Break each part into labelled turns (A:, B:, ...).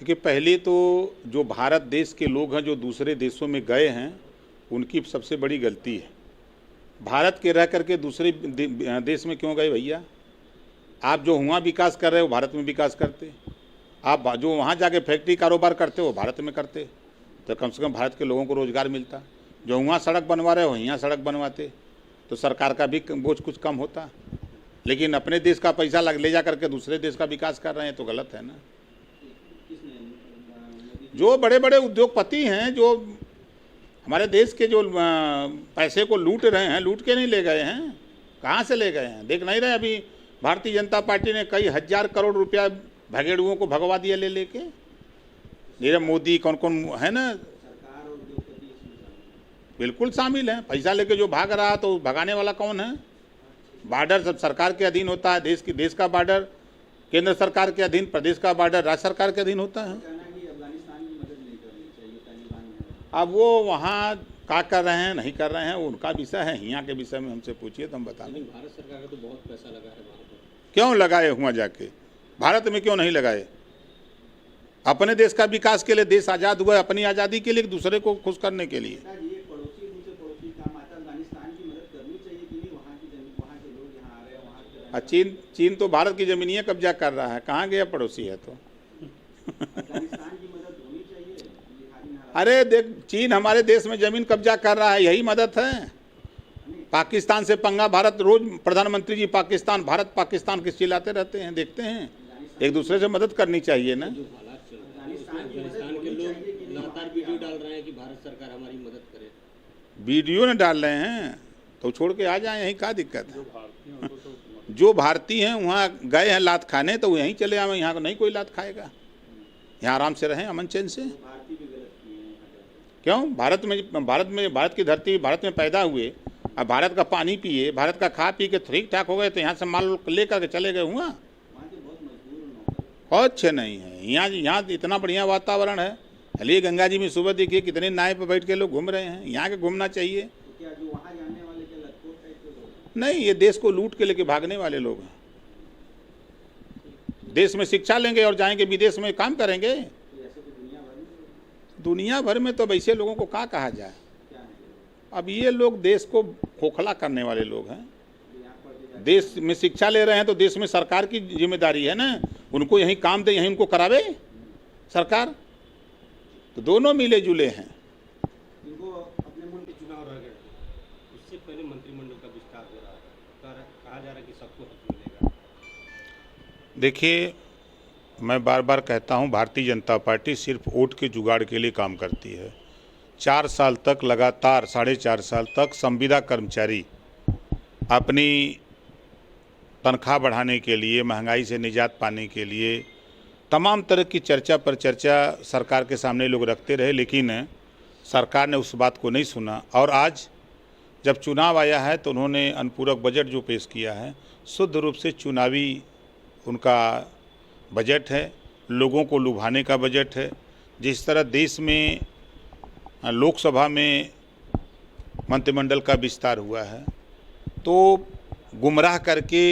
A: देखिए, पहले तो जो भारत देश के लोग हैं जो दूसरे देशों में गए हैं, उनकी सबसे बड़ी गलती है। भारत के रह करके दूसरे देश में क्यों गए भैया? आप जो वहाँ विकास कर रहे हो भारत में विकास करते, आप जो वहाँ जाके फैक्ट्री कारोबार करते हो भारत में करते, तो कम से कम भारत के लोगों को रोज़गार मिलता। जो वहाँ सड़क बनवा रहे हो यहाँ सड़क बनवाते, तो सरकार का भी बोझ कुछ कम होता। लेकिन अपने देश का पैसा ले जा करके दूसरे देश का विकास कर रहे हैं, तो गलत है ना। जो बड़े बड़े उद्योगपति हैं, जो हमारे देश के जो पैसे को लूट रहे हैं, लूट के नहीं ले गए हैं, कहाँ से ले गए हैं? देख नहीं रहे? अभी भारतीय जनता पार्टी ने कई हजार करोड़ रुपया भगेड़ुओं को भगवा दिया ले लेके। नीरव मोदी कौन कौन है ना, बिल्कुल शामिल है। पैसा लेके जो भाग रहा, तो भगाने वाला कौन है? बॉर्डर सब सरकार के अधीन होता है। देश का बॉर्डर केंद्र सरकार के अधीन, प्रदेश का बॉर्डर राज्य सरकार के अधीन होता है। अब वो वहाँ क्या कर रहे हैं नहीं कर रहे हैं, उनका विषय है। यहाँ के विषय में हमसे पूछिए तो हम बता दें।
B: भारत सरकार का तो बहुत पैसा लगा है वहाँ पर।
A: क्यों लगाए हुआ जाके? भारत में क्यों नहीं लगाए? अपने देश का विकास के लिए, देश आज़ाद हुआ अपनी आज़ादी के लिए, दूसरे को खुश करने के लिए। चीन तो भारत की जमीनियाँ कब्जा कर रहा है, कहाँ गया? पड़ोसी है तो। अरे देख, चीन हमारे देश में जमीन कब्जा कर रहा है, यही मदद है। पाकिस्तान से पंगा, भारत रोज प्रधानमंत्री जी पाकिस्तान भारत पाकिस्तान किस चिल्लाते रहते हैं, देखते हैं। एक दूसरे से मदद करनी चाहिए ना।
B: अफगानिस्तान के लोग लगातार वीडियो डाल रहे हैं कि भारत सरकार हमारी मदद करे।
A: वीडियो न डाल रहे हैं तो छोड़ के आ जाए, यही क्या दिक्कत है? जो भारतीय हैं वहाँ गए हैं लात खाने, तो यहीं चले आए। यहाँ नहीं कोई लात खाएगा, यहाँ आराम से रहें अमन चैन से। क्यों? भारत की धरती, भारत में पैदा हुए, अब भारत का पानी पिए, भारत का खा पी के ठीक ठाक हो गए, तो यहाँ से माल लेकर के चले गए हुआ। बहुत अच्छे नहीं है यहाँ इतना बढ़िया वातावरण है। चलिए गंगा जी में सुबह देखिए कितने नाव पर बैठ के लोग घूम रहे हैं। यहाँ के घूमना चाहिए। नहीं, ये देश को लूट के लेके भागने वाले लोग हैं। देश में शिक्षा लेंगे और जाएंगे विदेश में काम करेंगे। दुनिया भर में तो वैसे लोगों को क्या कहा जाए? अब ये लोग देश को खोखला करने वाले लोग हैं। देश में शिक्षा ले रहे हैं तो देश में सरकार की जिम्मेदारी है ना, उनको यहीं काम दे, यहीं उनको करावे सरकार। तो दोनों मिले जुले हैं।
B: इनको अपने मुल्क के चुनाव रह गए, उससे पहले मंत्रिमंडल का विस्तार हो रहा है, कहा जा रहा है कि सबको हक मिलेगा।
A: देखिए, मैं बार बार कहता हूं, भारतीय जनता पार्टी सिर्फ वोट के जुगाड़ के लिए काम करती है। 4 साल तक लगातार, 4.5 साल तक संविदा कर्मचारी अपनी तनख्वाह बढ़ाने के लिए, महंगाई से निजात पाने के लिए तमाम तरह की चर्चा पर चर्चा सरकार के सामने लोग रखते रहे, लेकिन सरकार ने उस बात को नहीं सुना। और आज जब चुनाव आया है तो उन्होंने अनुपूरक बजट जो पेश किया है, शुद्ध रूप से चुनावी उनका बजट है, लोगों को लुभाने का बजट है। जिस तरह देश में लोकसभा में मंत्रिमंडल का विस्तार हुआ है, तो गुमराह करके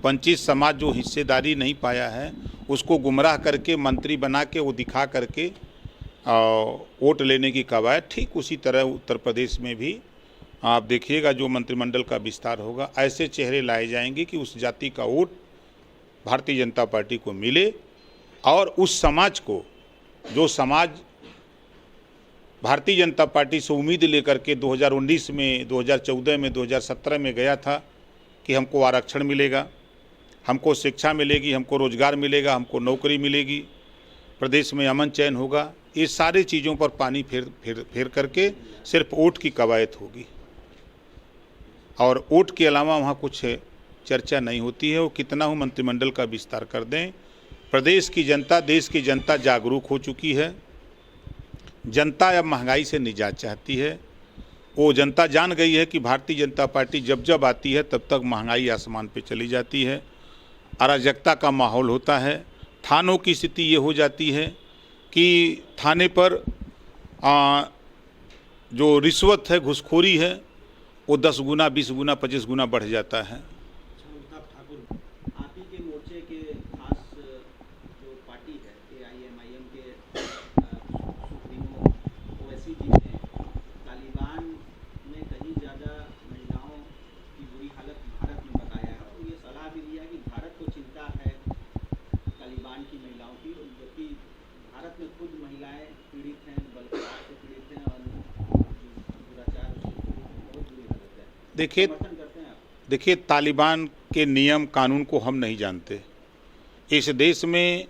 A: वंचित समाज जो हिस्सेदारी नहीं पाया है, उसको गुमराह करके मंत्री बना के वो दिखा करके वोट लेने की कवायद, ठीक उसी तरह उत्तर प्रदेश में भी आप देखिएगा जो मंत्रिमंडल का विस्तार होगा, ऐसे चेहरे लाए जाएंगे कि उस जाति का वोट भारतीय जनता पार्टी को मिले। और उस समाज को, जो समाज भारतीय जनता पार्टी से उम्मीद लेकर के 2019 में, 2014 में, 2017 में गया था कि हमको आरक्षण मिलेगा, हमको शिक्षा मिलेगी, हमको रोजगार मिलेगा, हमको नौकरी मिलेगी, प्रदेश में अमन चैन होगा, ये सारी चीज़ों पर पानी फेर करके सिर्फ वोट की कवायद होगी। और वोट के अलावा वहाँ कुछ चर्चा नहीं होती है। वो कितना हो मंत्रिमंडल का विस्तार कर दें। प्रदेश की जनता, देश की जनता जागरूक हो चुकी है। जनता अब महंगाई से निजात चाहती है। वो जनता जान गई है कि भारतीय जनता पार्टी जब जब आती है तब तक महंगाई आसमान पे चली जाती है, अराजकता का माहौल होता है। थानों की स्थिति ये हो जाती है कि थाने पर जो रिश्वत है, घूसखोरी है, वो 10 गुना, 20 गुना, 25 गुना बढ़ जाता है।
B: ठाकुर, आप ही के मोर्चे के खास जो पार्टी है
C: AIMIM के सुप्रीमो ओवैसी जी ने तालिबान में कहीं ज़्यादा महिलाओं की बुरी हालत भारत में बताया है और ये सलाह भी दिया कि भारत को चिंता है तालिबान की महिलाओं की, जबकि भारत में खुद महिलाएं पीड़ित हैं, बलात्कार से पीड़ित हैं और दुराचार से पीड़ित हैं, बहुत बुरी हालत है।
A: देखिए
C: समर्थन करते हैं आप?
A: देखिए तालिबान के नियम कानून को हम नहीं जानते। इस देश में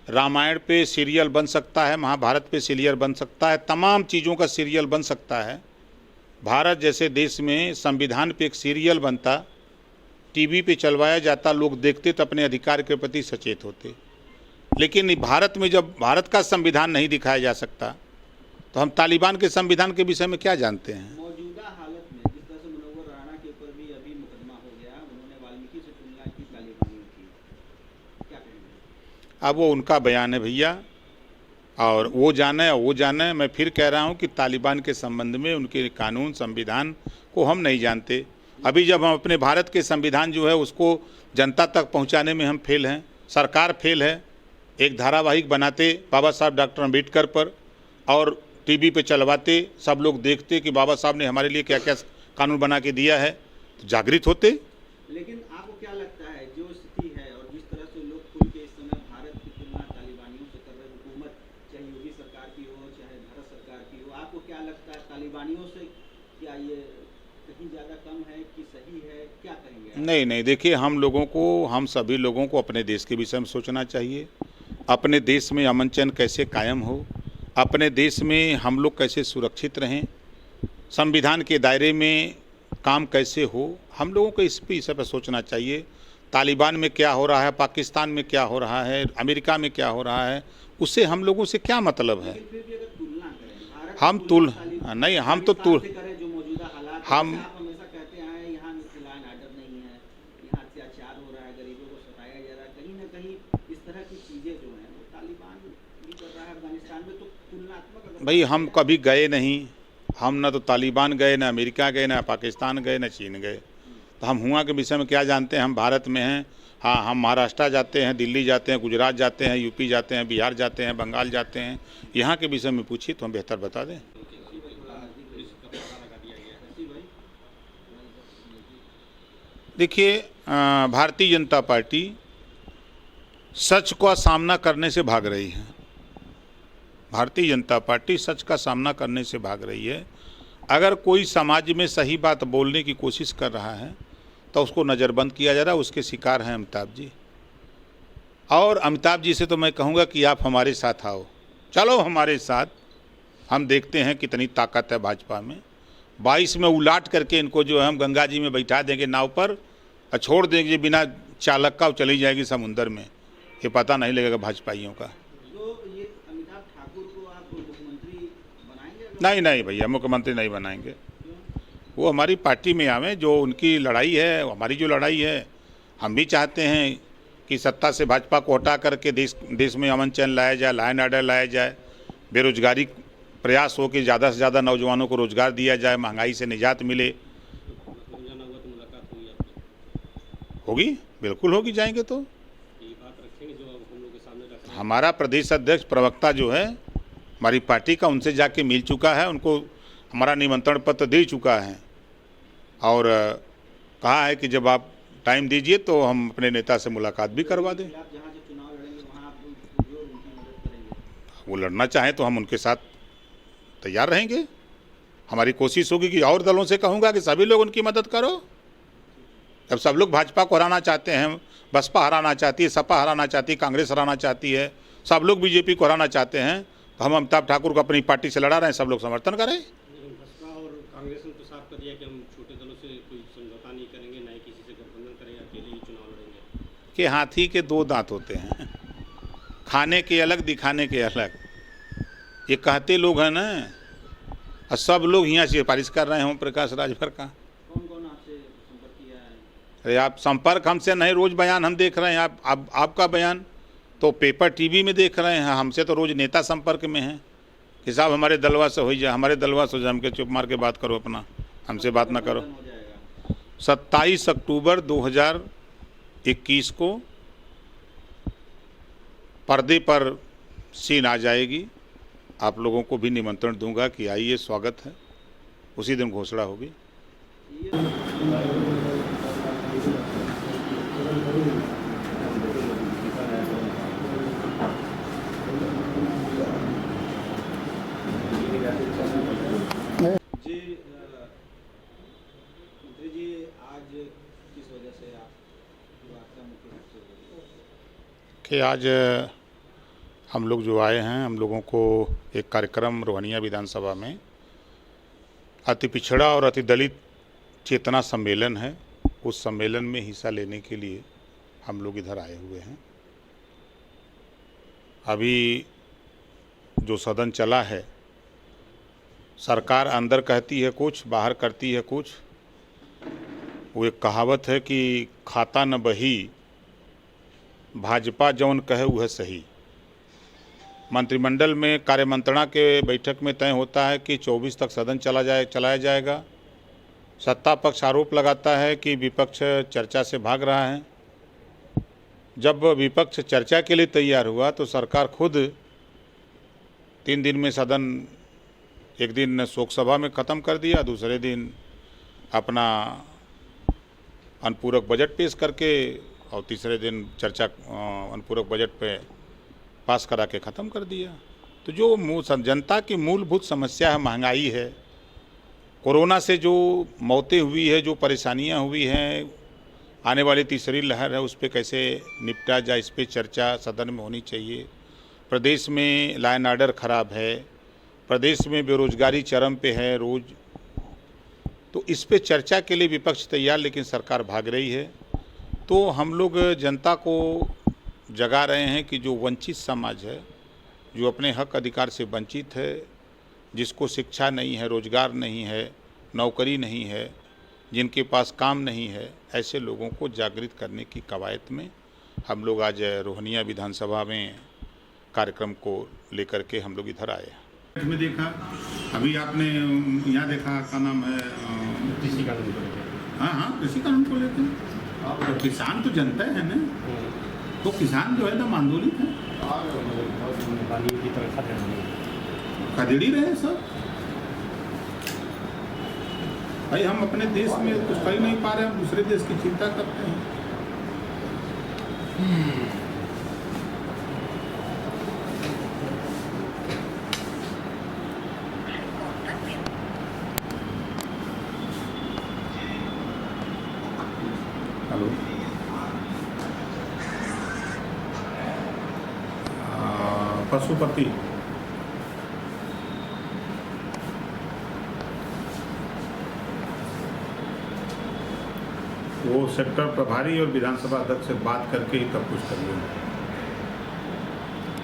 A: रामायण पे सीरियल बन सकता है, महाभारत पे सीरियल बन सकता है, तमाम चीज़ों का सीरियल बन सकता है। भारत जैसे देश में संविधान पे एक सीरियल बनता, टीवी पे चलवाया जाता, लोग देखते तो अपने अधिकार के प्रति सचेत होते। लेकिन भारत में जब भारत का संविधान नहीं दिखाया जा सकता तो हम तालिबान के संविधान के विषय में क्या जानते हैं।
C: मौजूदा हालत में जिस तरह से मुनव्वर राणा के ऊपर भी अभी मुकदमा हो गया, उन्होंने वाल्मीकि से तुलना की तालिबानियों की, क्या कहेंगे?
A: अब वो उनका बयान है भैया, और वो जाने। मैं फिर कह रहा हूँ कि तालिबान के संबंध में उनके कानून संविधान को हम नहीं जानते। अभी जब हम अपने भारत के संविधान जो है उसको जनता तक पहुँचाने में हम फेल हैं, सरकार फेल है। एक धारावाहिक बनाते बाबा साहब डॉक्टर अम्बेडकर पर और टीवी पे चलवाते, सब लोग देखते कि बाबा साहब ने हमारे लिए क्या क्या कानून बना के दिया है, तो जागृत होते।
C: लेकिन आपको क्या लगता है जो स्थिति है और जिस तरह से लोग खुल के इस समय भारत की तुलना तालिबानियों से कर रहे, हुकूमत चाहे योगी सरकार की हो चाहे भारत सरकार की हो, आपको क्या लगता है तालिबानियों से क्या ये कहीं ज़्यादा कम है कि सही है, क्या कहेंगे आप?
A: नहीं, देखिए हम सभी लोगों को अपने देश के विषय में सोचना चाहिए। अपने देश में अमन चैन कैसे कायम हो, अपने देश में हम लोग कैसे सुरक्षित रहें, संविधान के दायरे में काम कैसे हो, हम लोगों को इस विषय पर सोचना चाहिए। तालिबान में क्या हो रहा है, पाकिस्तान में क्या हो रहा है, अमेरिका में क्या हो रहा है, उससे हम लोगों से क्या मतलब है।
C: लेकिन फिर भी अगर तुलना करें भारत
A: हम
C: की
A: तुल
C: तुलना
A: नहीं हम तो
C: पाकिस्तान
A: तुल
C: से करें जो मौजूदा हालात
A: हम
C: है, आप हमेशा कहते हैं यहाँ लॉ एंड ऑर्डर नहीं है, यहाँ अत्याचार हो रहा है, गरीबों को सताया जा रहा है, कहीं ना कहीं इस तरह की चीज़ें जो हैं वो तालिबान भी कर रहा है अफगानिस्तान में, तो तुलनात्मक अगर
A: भाई हम कभी गए नहीं, हम ना तो तालिबान गए, ना अमेरिका गए, ना पाकिस्तान गए, ना चीन गए, तो हम हुआ के विषय में क्या जानते हैं। हम भारत में हैं, हाँ हम महाराष्ट्र जाते हैं, दिल्ली जाते हैं, गुजरात जाते हैं, यूपी जाते हैं, बिहार जाते हैं, बंगाल जाते हैं, यहाँ के विषय में पूछिए तो हम बेहतर बता दें। देखिए भारतीय जनता पार्टी सच का सामना करने से भाग रही है। भारतीय जनता पार्टी सच का सामना करने से भाग रही है। अगर कोई समाज में सही बात बोलने की कोशिश कर रहा है तो उसको नज़रबंद किया जा रहा है। उसके शिकार हैं अमिताभ जी। और अमिताभ जी से तो मैं कहूँगा कि आप हमारे साथ आओ, चलो हमारे साथ, हम देखते हैं कितनी ताकत है भाजपा में। 22 में उलाट करके इनको जो है हम गंगा जी में बैठा देंगे नाव पर और छोड़ देंगे बिना चालक का, चली जाएगी समुंदर में, ये पता नहीं लगेगा भाजपाइयों का।
C: तो ये अमिताभ ठाकुर को आप मुख्यमंत्री बनाएंगे?
A: नहीं भैया, मुख्यमंत्री नहीं बनाएंगे। वो हमारी पार्टी में आवे, जो उनकी लड़ाई है, हमारी जो लड़ाई है, हम भी चाहते हैं कि सत्ता से भाजपा को हटा करके देश में अमन चैन लाया जाए, लॉ एंड ऑर्डर लाया जाए, बेरोजगारी प्रयास हो कि ज़्यादा से ज़्यादा नौजवानों को रोजगार दिया जाए, महंगाई से निजात मिले। होगी, बिल्कुल होगी, जाएंगे तो। हमारा प्रदेश अध्यक्ष प्रवक्ता जो है हमारी पार्टी का, उनसे जाके मिल चुका है, उनको हमारा निमंत्रण पत्र दे चुका है और कहा है कि जब आप टाइम दीजिए तो हम अपने नेता से मुलाकात भी करवा दें।
C: आप जहाँ से चुनाव लड़ेंगे वहाँ आप उनकी मदद करेंगे?
A: वो लड़ना चाहें तो हम उनके साथ तैयार रहेंगे। हमारी कोशिश होगी कि और दलों से कहूँगा कि सभी लोग उनकी मदद करो। जब सब लोग भाजपा को हराना चाहते हैं, बसपा हराना चाहती है, सपा हराना चाहती है, कांग्रेस हराना चाहती है, सब लोग बीजेपी को हराना चाहते हैं, तो हम अमिताभ ठाकुर को अपनी पार्टी से लड़ा रहे हैं, सब लोग समर्थन करें।
B: बसपा और कांग्रेस ने तो साफ कर दिया कि हम छोटे दलों से कोई समझौता नहीं करेंगे, ना ही किसी से गठबंधन करेंगे, अकेले ही चुनाव लड़ेंगे।
A: कि हाथी के दो दांत होते हैं, खाने के अलग, दिखाने के अलग, ये कहते लोग हैं ना। और सब लोग यहाँ से सिफारिश कर रहे हैं ओम प्रकाश राजभर का।
C: कौन कौन आपसे संपर्क किया है?
A: अरे आप संपर्क हमसे नहीं, रोज़ बयान हम देख रहे हैं। आपका बयान तो पेपर टीवी में देख रहे हैं, हमसे तो रोज़ नेता संपर्क में हैं कि साहब हमारे दलवा से हो जाए, हमारे दलवा से हो जाए। हमके चुप मार के बात करो, अपना हमसे बात ना करो।
C: हो जाएगा
A: 27 अक्टूबर 2021 को पर्दे पर सीन आ जाएगी। आप लोगों को भी निमंत्रण दूंगा कि आइए, स्वागत है। उसी दिन घोषणा होगी।
B: जी मंत्री जी, आज किस वजह से आप वार्ता मुख्य रूप से हो रही है?
A: कि आज हम लोग जो आए हैं, हम लोगों को एक कार्यक्रम रोहनिया विधानसभा में अति पिछड़ा और अति दलित चेतना सम्मेलन है, उस सम्मेलन में हिस्सा लेने के लिए हम लोग इधर आए हुए हैं। अभी जो सदन चला है, सरकार अंदर कहती है कुछ, बाहर करती है कुछ। वो एक कहावत है कि खाता न बही, भाजपा जौन कहे वह सही। मंत्रिमंडल में कार्यमंत्रणा के बैठक में तय होता है कि 24 तक सदन चलाया जाएगा। सत्ता पक्ष आरोप लगाता है कि विपक्ष चर्चा से भाग रहा है। जब विपक्ष चर्चा के लिए तैयार हुआ तो सरकार खुद 3 दिन में सदन, एक दिन शोक सभा में ख़त्म कर दिया, दूसरे दिन अपना अनुपूरक बजट पेश करके, और तीसरे दिन चर्चा अनुपूरक बजट पे पास करा के ख़त्म कर दिया। तो जो जनता की मूलभूत समस्या है, महंगाई है, कोरोना से जो मौतें हुई है, जो परेशानियां हुई हैं, आने वाली तीसरी लहर है, उस पर कैसे निपटा जाए, इस पर चर्चा सदन में होनी चाहिए। प्रदेश में लॉ एंड ऑर्डर ख़राब है, प्रदेश में बेरोजगारी चरम पे है रोज़। तो इस पे चर्चा के लिए विपक्ष तैयार, लेकिन सरकार भाग रही है। तो हम लोग जनता को जगा रहे हैं कि जो वंचित समाज है, जो अपने हक अधिकार से वंचित है, जिसको शिक्षा नहीं है, रोजगार नहीं है, नौकरी नहीं है, जिनके पास काम नहीं है, ऐसे लोगों को जागृत करने की कवायद में हम लोग आज रोहनिया विधानसभा में कार्यक्रम को लेकर के हम लोग इधर आए हैं। में देखा, अभी आपने यहाँ देखा, क्या नाम है,
B: कृषि कानून को लेकर।
A: हाँ, कृषि कानून को लेकर। तो किसान तो जनता है ना, तो किसान जो है ना आंदोलित है, खदेड़ ही रहे सब। भाई हम अपने देश में कुछ कर ही नहीं पा रहे, हम दूसरे देश की चिंता करते हैं। हेलो, पशुपति, वो सेक्टर प्रभारी और विधानसभा अध्यक्ष से बात करके ही तब कुछ करिए।